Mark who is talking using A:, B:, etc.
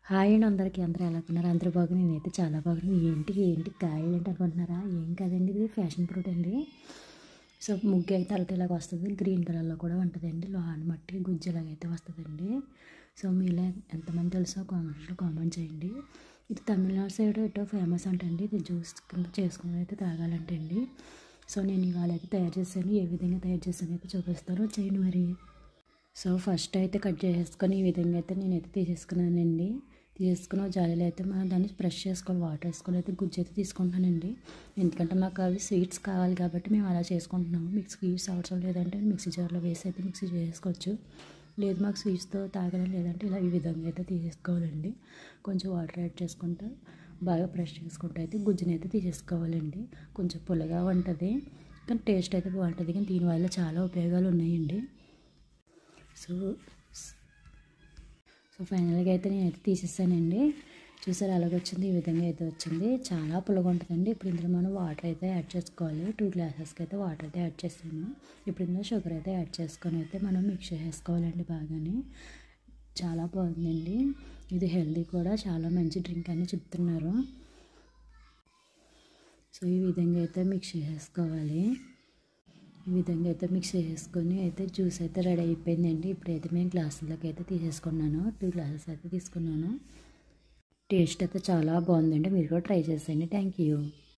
A: Hi అండి అందరికీ. అందరూ ఎలా ఉన్నారు? అందరూ బాగున్నారు. నేనైతే చాలా బాగున్నాను. ఏంటి కాయలు ఏంటి అనుకుంటున్నారా? ఏం కాదండి, ఇది ఫ్యాషన్ ఫ్రూట్ అండి. సో ముగ్గు అయితే అలా ఇలాగ వస్తుంది. గ్రీన్ కలర్లో కూడా ఉంటుందండి. లోన మట్టి గుజ్జు ఇలాగైతే వస్తుందండి. సో మీలో ఎంతమంది తెలుసో కామెంట్ చేయండి. ఇది తమిళనాడు సైడ్ ఎటో ఫేమస్ అంటండి. ఇది జ్యూస్ కింద చేసుకుని అయితే తాగాలంటే అండి. సో నేను ఇవాళ అయితే తయారు చేశాను. ఏ విధంగా తయారు చేశాను అయితే చూపిస్తాను, చేయండి మరి. సో ఫస్ట్ అయితే కట్ చేసేసుకొని ఈ విధంగా అయితే నేనైతే తీసేసుకున్నానండి. తీసుకున్న జాలీలో అయితే మనం దాన్ని బ్రష్ చేసుకోవాలి. వాటర్ వేసుకొని అయితే గుజ్జు అయితే తీసుకుంటానండి. ఎందుకంటే మాకు అవి స్వీట్స్ కావాలి కాబట్టి మేము అలా చేసుకుంటున్నాము. మీకు స్వీట్స్ అవసరం లేదంటే మిక్సీ జార్లో వేసి అయితే మిక్సీ చేసుకోవచ్చు. లేదు మాకు స్వీట్స్తో తాగడం లేదంటే ఇలా ఈ విధంగా అయితే తీసేసుకోవాలండి. కొంచెం వాటర్ యాడ్ చేసుకుంటూ బాగా బ్రష్ చేసుకుంటూ అయితే గుజ్జుని అయితే తీసేసుకోవాలండి. కొంచెం పుల్లగా ఉంటుంది కానీ టేస్ట్ అయితే బాగుంటుంది. కానీ దీనివల్ల చాలా ఉపయోగాలు ఉన్నాయండి. సో సో ఫైనల్గా అయితే నేనైతే తీసేసానండి. చూసారు అలాగొచ్చింది. ఈ విధంగా అయితే వచ్చింది. చాలా పుల్లగా ఉంటుందండి. ఇప్పుడు ఇందులో మనం వాటర్ అయితే యాడ్ చేసుకోవాలి. 2 గ్లాసెస్కి అయితే వాటర్ అయితే యాడ్ చేసాను. ఇప్పుడు ఇందులో షుగర్ అయితే యాడ్ చేసుకొని అయితే మనం మిక్స్ చేసుకోవాలండి బాగానే. చాలా బాగుందండి. ఇది హెల్దీ కూడా, చాలా మంచి డ్రింక్ అని చెప్తున్నారు. సో ఈ విధంగా అయితే మిక్స్ చేసుకోవాలి. ఈ విధంగా అయితే మిక్స్ చేసుకొని అయితే జ్యూస్ అయితే రెడీ అయిపోయిందండి. ఇప్పుడైతే మేము గ్లాసులకి అయితే తీసేసుకున్నాను. 2 గ్లాసెస్ అయితే తీసుకున్నాను. టేస్ట్ అయితే చాలా బాగుందండి. మీరు కూడా ట్రై చేసేయండి. Thank you.